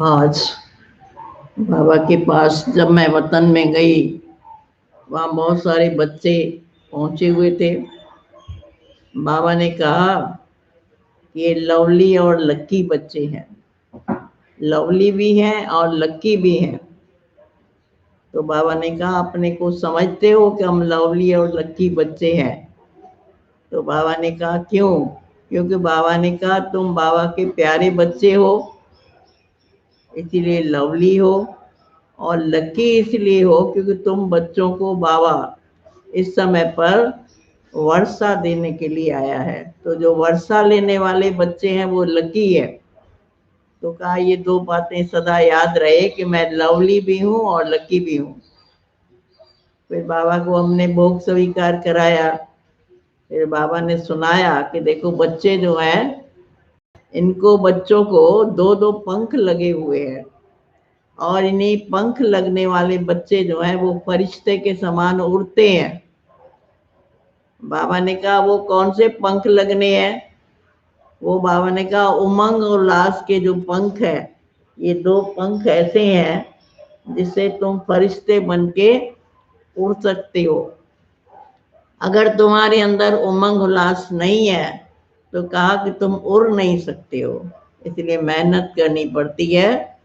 आज बाबा के पास जब मैं वतन में गई, वहाँ बहुत सारे बच्चे पहुंचे हुए थे। बाबा ने कहा कि ये लवली और लक्की बच्चे हैं, लवली भी हैं और लक्की भी हैं। तो बाबा ने कहा अपने को समझते हो कि हम लवली और लक्की बच्चे हैं? तो बाबा ने कहा क्यों? क्योंकि बाबा ने कहा तुम बाबा के प्यारे बच्चे हो, इसीलिए लवली हो, और लकी इसलिए हो क्योंकि तुम बच्चों को बाबा इस समय पर वर्षा देने के लिए आया है। तो जो वर्षा लेने वाले बच्चे हैं वो लकी है। तो कहा ये दो बातें सदा याद रहे कि मैं लवली भी हूँ और लकी भी हूँ। फिर बाबा को हमने भोग स्वीकार कराया। फिर बाबा ने सुनाया कि देखो बच्चे जो हैं, इनको बच्चों को दो दो पंख लगे हुए हैं, और इन्हीं पंख लगने वाले बच्चे जो हैं वो फरिश्ते के समान उड़ते हैं। बाबा ने कहा वो कौन से पंख लगने हैं? वो बाबा ने कहा उमंग और उल्लास के जो पंख है, ये दो पंख ऐसे हैं जिससे तुम फरिश्ते बन के उड़ सकते हो। अगर तुम्हारे अंदर उमंग उल्लास नहीं है तो कहा कि तुम उड़ नहीं सकते हो, इसलिए मेहनत करनी पड़ती है।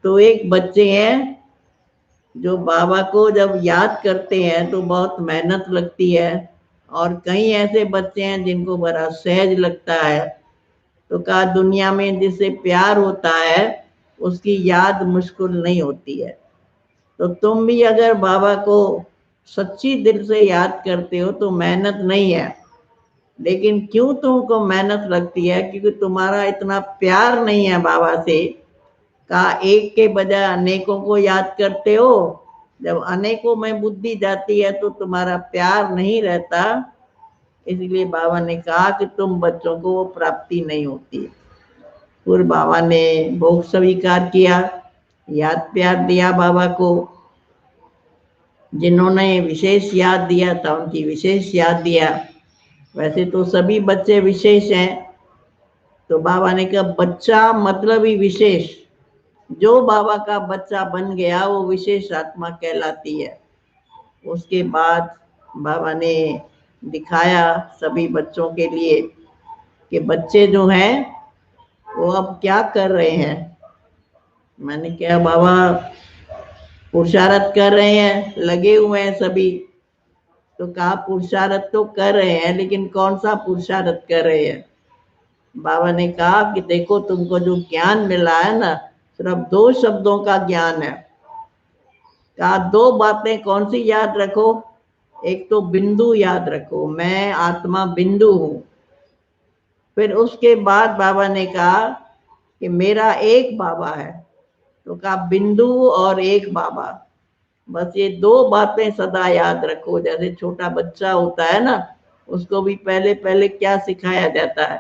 तो एक बच्चे हैं जो बाबा को जब याद करते हैं तो बहुत मेहनत लगती है, और कई ऐसे बच्चे हैं जिनको बड़ा सहज लगता है। तो कहा दुनिया में जिससे प्यार होता है उसकी याद मुश्किल नहीं होती है। तो तुम भी अगर बाबा को सच्ची दिल से याद करते हो तो मेहनत नहीं है। लेकिन क्यों तुमको मेहनत लगती है? क्योंकि तुम्हारा इतना प्यार नहीं है बाबा से। कहा एक के बजाय अनेकों को याद करते हो। जब अनेकों में बुद्धि जाती है तो तुम्हारा प्यार नहीं रहता। इसलिए बाबा ने कहा कि तुम बच्चों को वो प्राप्ति नहीं होती। फिर बाबा ने भोग स्वीकार किया, याद प्यार दिया बाबा को। जिन्होंने विशेष याद दिया था उनकी विशेष याद दिया। वैसे तो सभी बच्चे विशेष हैं। तो बाबा ने कहा बच्चा मतलब ही विशेष। जो बाबा का बच्चा बन गया वो विशेष आत्मा कहलाती है। उसके बाद बाबा ने दिखाया सभी बच्चों के लिए कि बच्चे जो हैं वो अब क्या कर रहे हैं। मैंने कहा बाबा पुरुषार्थ कर रहे हैं, लगे हुए हैं सभी। तो कहा पुरुषार्थ तो कर रहे हैं, लेकिन कौन सा पुरुषार्थ कर रहे हैं? बाबा ने कहा कि देखो तुमको जो ज्ञान मिला है ना, सिर्फ दो शब्दों का ज्ञान है। कहा दो बातें कौन सी याद रखो? एक तो बिंदु याद रखो, मैं आत्मा बिंदु हूं। फिर उसके बाद बाबा ने कहा कि मेरा एक बाबा है। तो कहा बिंदु और एक बाबा, बस ये दो बातें सदा याद रखो। जैसे छोटा बच्चा होता है ना, उसको भी पहले पहले क्या सिखाया जाता है?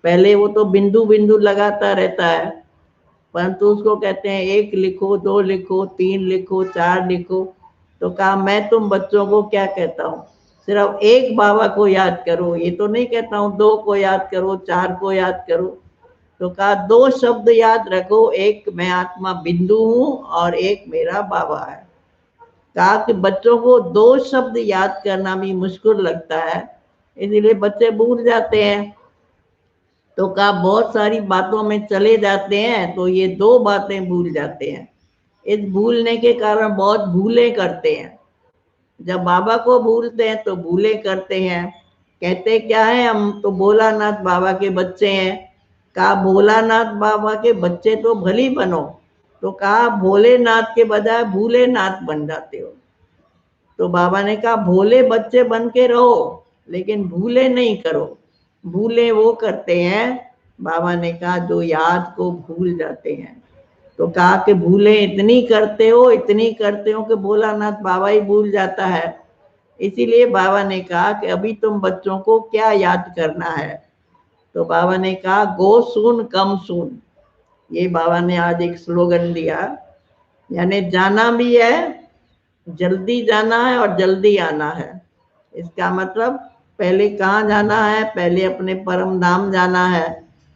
पहले वो तो बिंदु बिंदु लगाता रहता है, परंतु उसको कहते हैं एक लिखो, दो लिखो, तीन लिखो, चार लिखो। तो कहा मैं तुम बच्चों को क्या कहता हूँ, सिर्फ एक बाबा को याद करो। ये तो नहीं कहता हूँ दो को याद करो, चार को याद करो। तो कहा दो शब्द याद रखो, एक मैं आत्मा बिंदु हूँ और एक मेरा बाबा है। कहा कि बच्चों को दो शब्द याद करना भी मुश्किल लगता है, इसीलिए बच्चे भूल जाते हैं। तो कहा बहुत सारी बातों में चले जाते हैं तो ये दो बातें भूल जाते हैं। इस भूलने के कारण बहुत भूलें करते हैं। जब बाबा को भूलते हैं तो भूलें करते हैं। कहते क्या है, हम तो भोलानाथ बाबा के बच्चे हैं। कहा भोलानाथ बाबा के बच्चे तो भली बनो। तो कहा भोलेनाथ के बजाय भूलेनाथ बन जाते हो। तो बाबा ने कहा भोले बच्चे बन के रहो, लेकिन भूले नहीं करो। भूले वो करते हैं, बाबा ने कहा जो याद को भूल जाते हैं। तो कहा कि भूले इतनी करते हो, इतनी करते हो कि भोलानाथ बाबा ही भूल जाता है। इसीलिए बाबा ने कहा कि अभी तुम बच्चों को क्या याद करना है। तो बाबा ने कहा गो सुन कम सुन। ये बाबा ने आज एक स्लोगन दिया, यानी जाना भी है, जल्दी जाना है और जल्दी आना है। इसका मतलब पहले कहाँ जाना है? पहले अपने परम धाम जाना है।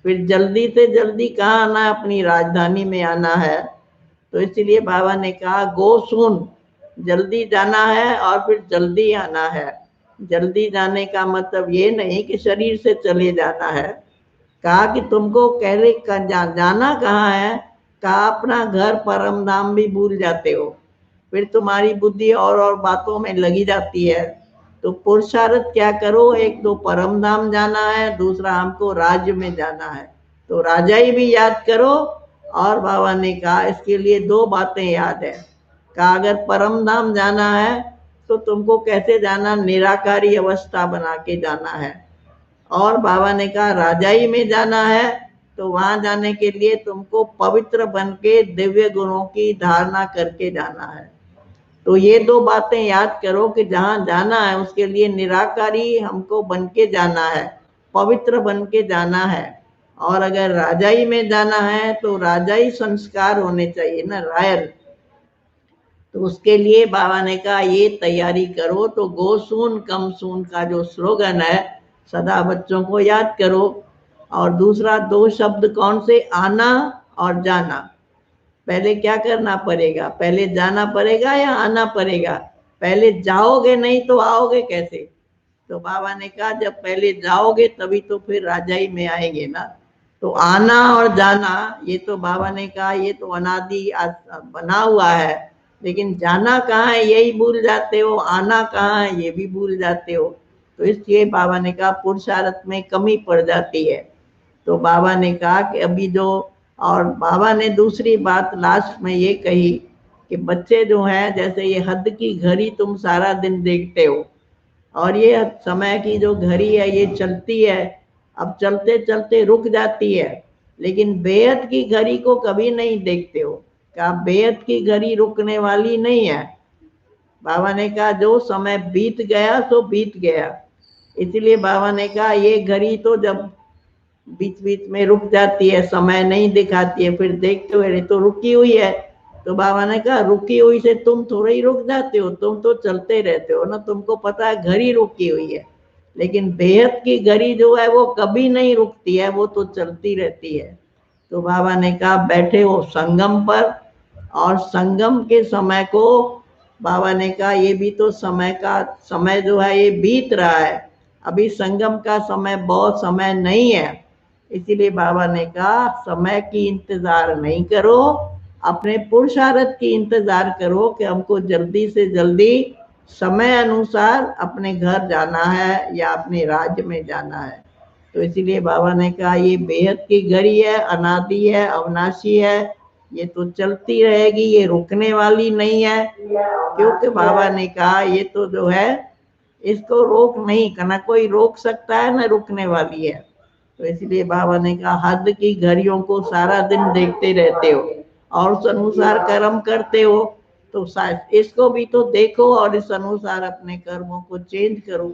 फिर जल्दी से जल्दी कहाँ आना है, अपनी राजधानी में आना है। तो इसलिए बाबा ने कहा गो सून, जल्दी जाना है और फिर जल्दी आना है। जल्दी जाने का मतलब ये नहीं कि शरीर से चले जाना है। कहा कि तुमको पहले जाना कहाँ है, कहा अपना घर परम धाम भी भूल जाते हो, फिर तुम्हारी बुद्धि और बातों में लगी जाती है। तो पुरुषार्थ क्या करो, एक तो परम धाम जाना है, दूसरा हमको राज्य में जाना है। तो राजाई भी याद करो। और बाबा ने कहा इसके लिए दो बातें याद है। कहा अगर परम धाम जाना है तो तुमको कैसे जाना, निराकारी अवस्था बना के जाना है। और बाबा ने कहा राजाई में जाना है तो वहां जाने के लिए तुमको पवित्र बन के दिव्य गुणों की धारणा करके जाना है। तो ये दो बातें याद करो कि जहां जाना है उसके लिए निराकारी हमको बन के जाना है, पवित्र बन के जाना है। और अगर राजाई में जाना है तो राजाई संस्कार होने चाहिए ना, रॉयल। तो उसके लिए बाबा ने कहा ये तैयारी करो। तो गो सून कम सून का जो स्लोगन है सदा बच्चों को याद करो। और दूसरा दो शब्द कौन से, आना और जाना। पहले क्या करना पड़ेगा, पहले जाना पड़ेगा या आना पड़ेगा? पहले जाओगे नहीं तो आओगे कैसे? तो बाबा ने कहा जब पहले जाओगे तभी तो फिर राजाई में आएंगे ना। तो आना और जाना, ये तो बाबा ने कहा ये तो अनादि बना हुआ है, लेकिन जाना कहाँ है यही भूल जाते हो, आना कहाँ है ये भी भूल जाते हो। तो इसलिए बाबा ने कहा पुरुषार्थ में कमी पड़ जाती है। तो बाबा ने कहा कि अभी जो, और बाबा ने दूसरी बात लास्ट में ये कही कि बच्चे जो हैं जैसे ये हद की घड़ी तुम सारा दिन देखते हो, और ये समय की जो घड़ी है ये चलती है, अब चलते चलते रुक जाती है, लेकिन बेहद की घड़ी को कभी नहीं देखते हो। क्या बेहद की घड़ी रुकने वाली नहीं है? बाबा ने कहा जो समय बीत गया सो बीत गया। इसलिए बाबा ने कहा ये घड़ी तो जब बीच बीच में रुक जाती है, समय नहीं दिखाती है, फिर देखते हो ये तो रुकी हुई है। तो बाबा ने कहा रुकी हुई से तुम थोड़ा ही रुक जाते हो, तुम तो चलते रहते हो ना, तुमको पता है घड़ी रुकी हुई है। लेकिन बेहद की घड़ी जो है वो कभी नहीं रुकती है, वो तो चलती रहती है। तो बाबा ने कहा बैठे हो संगम पर, और संगम के समय को बाबा ने कहा ये भी तो समय का, समय जो है ये बीत रहा है, अभी संगम का समय बहुत समय नहीं है। इसीलिए बाबा ने कहा समय की इंतजार नहीं करो, अपने पुरुषार्थ की इंतजार करो कि हमको जल्दी से जल्दी समय अनुसार अपने घर जाना है या अपने राज्य में जाना है। तो इसीलिए बाबा ने कहा ये बेहद की घड़ी है, अनादि है, अविनाशी है, ये तो चलती रहेगी, ये रुकने वाली नहीं है। क्योंकि बाबा ने कहा ये तो जो है इसको रोक नहीं करना, कोई रोक सकता है ना रुकने वाली है। तो इसलिए बाबा ने कहा हद की घड़ियों को सारा दिन देखते रहते हो और उस अनुसार कर्म करते हो, तो इसको भी तो देखो और इस अनुसार अपने कर्मों को चेंज करो।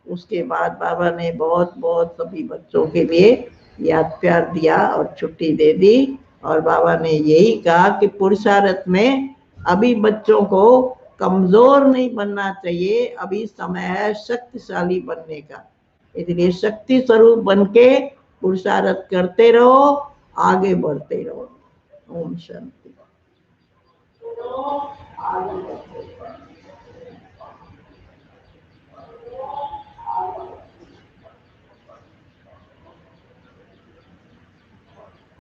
उसके बाद बाबा ने बहुत बहुत सभी बच्चों के लिए याद प्यार दिया और छुट्टी दे दी। और बाबा ने यही कहा कि पुरुषार्थ में अभी बच्चों को कमजोर नहीं बनना चाहिए, अभी समय है शक्तिशाली बनने का। इसलिए शक्ति स्वरूप बन के पुरुषार्थ करते रहो, आगे बढ़ते रहो। ओम शांति।